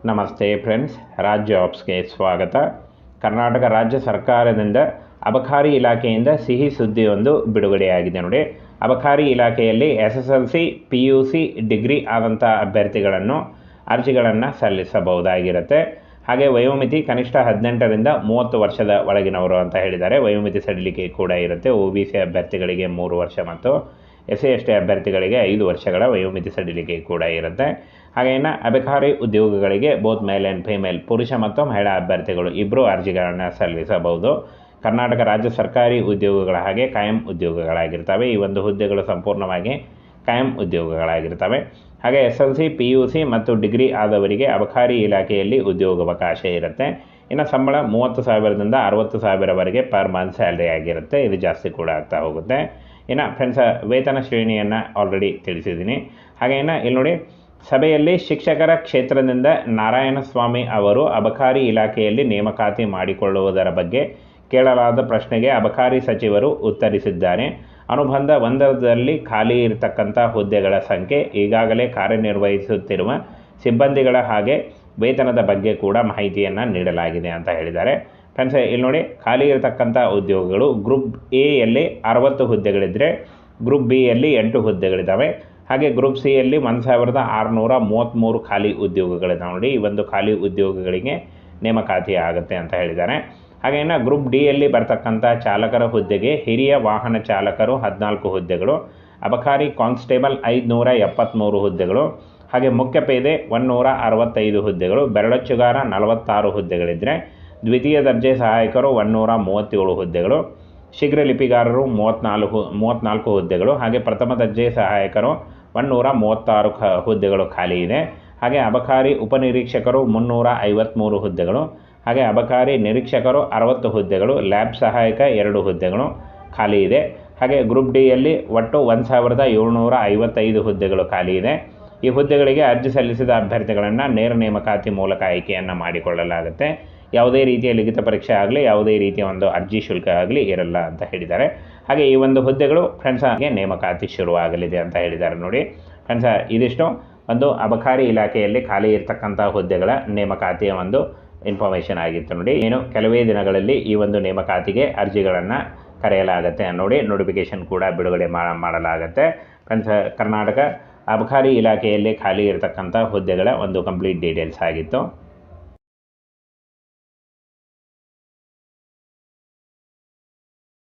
ನಮಸ್ತೆ ಫ್ರೆಂಡ್ಸ್, ರಾಜ್ ಜಾಬ್ಸ್ಗೆ ಸ್ವಾಗತ. ಕರ್ನಾಟಕ ರಾಜ್ಯ ಸರ್ಕಾರದಿಂದ ಅಬಕಾರಿ ಇಲಾಖೆಯಿಂದ ಸಿಹಿ ಸುದ್ದಿಯೊಂದು ಬಿಡುಗಡೆಯಾಗಿದೆ ನೋಡಿ. ಅಬಕಾರಿ ಇಲಾಖೆಯಲ್ಲಿ SSLC PUC ಡಿಗ್ರಿ ಆದಂಥ ಅಭ್ಯರ್ಥಿಗಳನ್ನು ಅರ್ಜಿಗಳನ್ನು ಸಲ್ಲಿಸಬಹುದಾಗಿರುತ್ತೆ. ಹಾಗೆ ವಯೋಮಿತಿ ಕನಿಷ್ಠ 18ರಿಂದ 30 ವರ್ಷದ ಒಳಗಿನವರು ಅಂತ ಹೇಳಿದ್ದಾರೆ. ವಯೋಮಿತಿ ಸಡಿಲಿಕೆ ಕೂಡ ಇರುತ್ತೆ. OBC ಅಭ್ಯರ್ಥಿಗಳಿಗೆ 3 ವರ್ಷ ಮತ್ತು SC/ST ಅಭ್ಯರ್ಥಿಗಳಿಗೆ 5 ವರ್ಷಗಳ ವಯೋಮಿತಿ ಸಡಿಲಿಕೆ ಕೂಡ ಇರುತ್ತೆ. ಹಾಗೇನ ಅಬಕಾರಿ ಉದ್ಯೋಗಗಳಿಗೆ ಬೋತ್ ಮೇಲ್ ಆ್ಯಂಡ್ ಫಿಮೇಲ್, ಪುರುಷ ಮತ್ತು ಮಹಿಳಾ ಅಭ್ಯರ್ಥಿಗಳು ಇಬ್ಬರು ಅರ್ಜಿಗಳನ್ನು ಸಲ್ಲಿಸಬಹುದು. ಕರ್ನಾಟಕ ರಾಜ್ಯ ಸರ್ಕಾರಿ ಉದ್ಯೋಗಗಳ ಹಾಗೆ ಕಾಯಂ ಉದ್ಯೋಗಗಳಾಗಿರ್ತವೆ. ಈ ಒಂದು ಹುದ್ದೆಗಳು ಸಂಪೂರ್ಣವಾಗಿ ಕಾಯಂ ಉದ್ಯೋಗಗಳಾಗಿರ್ತವೆ. ಹಾಗೆ SLC PUC ಮತ್ತು ಡಿಗ್ರಿ ಆದವರಿಗೆ ಅಬಕಾರಿ ಇಲಾಖೆಯಲ್ಲಿ ಉದ್ಯೋಗಾವಕಾಶ ಇರುತ್ತೆ. ಇನ್ನು ಸಂಬಳ 30,000ದಿಂದ 60,000ವರೆಗೆ ಪರ್ ಮಂತ್ ಸ್ಯಾಲ್ರಿ ಆಗಿರುತ್ತೆ. ಇದು ಜಾಸ್ತಿ ಕೂಡ ಆಗ್ತಾ ಹೋಗುತ್ತೆ. ಇನ್ನು ಫ್ರೆಂಡ್ಸ್, ವೇತನ ಶ್ರೇಣಿಯನ್ನು ಆಲ್ರೆಡಿ ತಿಳಿಸಿದ್ದೀನಿ. ಹಾಗೆ ಇಲ್ಲಿ ನೋಡಿ, ಸಭೆಯಲ್ಲಿ ಶಿಕ್ಷಕರ ಕ್ಷೇತ್ರದಿಂದ ನಾರಾಯಣಸ್ವಾಮಿ ಅವರು ಅಬಕಾರಿ ಇಲಾಖೆಯಲ್ಲಿ ನೇಮಕಾತಿ ಮಾಡಿಕೊಳ್ಳುವುದರ ಬಗ್ಗೆ ಕೇಳಲಾದ ಪ್ರಶ್ನೆಗೆ ಅಬಕಾರಿ ಸಚಿವರು ಉತ್ತರಿಸಿದ್ದಾರೆ. ಅನುಬಂಧ 1ರಲ್ಲಿ ಖಾಲಿ ಇರತಕ್ಕಂಥ ಹುದ್ದೆಗಳ ಸಂಖ್ಯೆ, ಈಗಾಗಲೇ ಕಾರ್ಯನಿರ್ವಹಿಸುತ್ತಿರುವ ಸಿಬ್ಬಂದಿಗಳ ಹಾಗೆ ವೇತನದ ಬಗ್ಗೆ ಕೂಡ ಮಾಹಿತಿಯನ್ನು ನೀಡಲಾಗಿದೆ ಅಂತ ಹೇಳಿದ್ದಾರೆ. ಫ್ರೆಂಡ್ಸ್, ಇಲ್ಲಿ ನೋಡಿ, ಖಾಲಿ ಇರತಕ್ಕಂಥ ಉದ್ಯೋಗಗಳು ಗ್ರೂಪ್ ಎಯಲ್ಲಿ 60 ಹುದ್ದೆಗಳಿದ್ದರೆ ಗ್ರೂಪ್ ಬಿಯಲ್ಲಿ 8 ಹುದ್ದೆಗಳಿದ್ದಾವೆ. ಹಾಗೆ ಗ್ರೂಪ್ ಸಿಯಲ್ಲಿ 1,633 ಖಾಲಿ ಉದ್ಯೋಗಗಳಿದ್ದಾವೆ ನೋಡಿ. ಈ ಒಂದು ಖಾಲಿ ಉದ್ಯೋಗಗಳಿಗೆ ನೇಮಕಾತಿ ಆಗುತ್ತೆ ಅಂತ ಹೇಳಿದ್ದಾರೆ. ಹಾಗೇನ ಗ್ರೂಪ್ ಡಿಯಲ್ಲಿ ಬರ್ತಕ್ಕಂಥ ಚಾಲಕರ ಹುದ್ದೆಗೆ ಹಿರಿಯ ವಾಹನ ಚಾಲಕರು 14 ಹುದ್ದೆಗಳು, ಅಬಕಾರಿ ಕಾನ್ಸ್ಟೇಬಲ್ 573 ಹುದ್ದೆಗಳು, ಹಾಗೆ ಮುಖ್ಯ ಪೇದೆ 165 ಹುದ್ದೆಗಳು, ಬೆರಳಚ್ಚುಗಾರ 46 ಹುದ್ದೆಗಳಿದ್ದರೆ ದ್ವಿತೀಯ ದರ್ಜೆ ಸಹಾಯಕರು 137 ಹುದ್ದೆಗಳು, ಶೀಘ್ರ ಲಿಪಿಗಾರರು 34 ಹುದ್ದೆಗಳು, ಹಾಗೆ ಪ್ರಥಮ ದರ್ಜೆ ಸಹಾಯಕರು 136 ಹುದ್ದೆಗಳು ಖಾಲಿ ಇದೆ. ಹಾಗೆ ಅಬಕಾರಿ ಉಪನಿರೀಕ್ಷಕರು 353 ಹುದ್ದೆಗಳು, ಹಾಗೆ ಅಬಕಾರಿ ನಿರೀಕ್ಷಕರು 60 ಹುದ್ದೆಗಳು, ಲ್ಯಾಬ್ ಸಹಾಯಕ 2 ಹುದ್ದೆಗಳು ಖಾಲಿ ಇದೆ. ಹಾಗೆ ಗ್ರೂಪ್ ಡಿಯಲ್ಲಿ ಒಟ್ಟು 1,755 ಹುದ್ದೆಗಳು ಖಾಲಿ ಇದೆ. ಈ ಹುದ್ದೆಗಳಿಗೆ ಅರ್ಜಿ ಸಲ್ಲಿಸಿದ ಅಭ್ಯರ್ಥಿಗಳನ್ನು ನೇರ ನೇಮಕಾತಿ ಮೂಲಕ ಆಯ್ಕೆಯನ್ನು ಮಾಡಿಕೊಳ್ಳಲಾಗುತ್ತೆ. ಯಾವುದೇ ರೀತಿಯ ಲಿಖಿತ ಪರೀಕ್ಷೆ ಆಗಲಿ, ಯಾವುದೇ ರೀತಿಯ ಒಂದು ಅರ್ಜಿ ಶುಲ್ಕ ಆಗಲಿ ಇರಲ್ಲ ಅಂತ ಹೇಳಿದ್ದಾರೆ. ಹಾಗೆ ಈ ಒಂದು ಹುದ್ದೆಗಳು ಫ್ರೆಂಡ್ಸ್ ಹಾಗೆ ನೇಮಕಾತಿ ಶುರುವಾಗಲಿದೆ ಅಂತ ಹೇಳಿದ್ದಾರೆ ನೋಡಿ. ಫ್ರೆಂಡ್ಸ್, ಇದಿಷ್ಟು ಒಂದು ಅಬಕಾರಿ ಇಲಾಖೆಯಲ್ಲಿ ಖಾಲಿ ಇರತಕ್ಕಂಥ ಹುದ್ದೆಗಳ ನೇಮಕಾತಿಯ ಒಂದು ಇನ್ಫಾರ್ಮೇಷನ್ ಆಗಿತ್ತು ನೋಡಿ. ಏನು ಕೆಲವೇ ದಿನಗಳಲ್ಲಿ ಈ ಒಂದು ನೇಮಕಾತಿಗೆ ಅರ್ಜಿಗಳನ್ನು ಕರೆಯಲಾಗುತ್ತೆ ನೋಡಿ. ನೋಟಿಫಿಕೇಷನ್ ಕೂಡ ಬಿಡುಗಡೆ ಮಾಡಲಾಗುತ್ತೆ. ಫ್ರೆಂಡ್ಸ್, ಕರ್ನಾಟಕ ಅಬಕಾರಿ ಇಲಾಖೆಯಲ್ಲಿ ಖಾಲಿ ಇರತಕ್ಕಂಥ ಹುದ್ದೆಗಳ ಒಂದು ಕಂಪ್ಲೀಟ್ ಡೀಟೇಲ್ಸ್ ಆಗಿತ್ತು.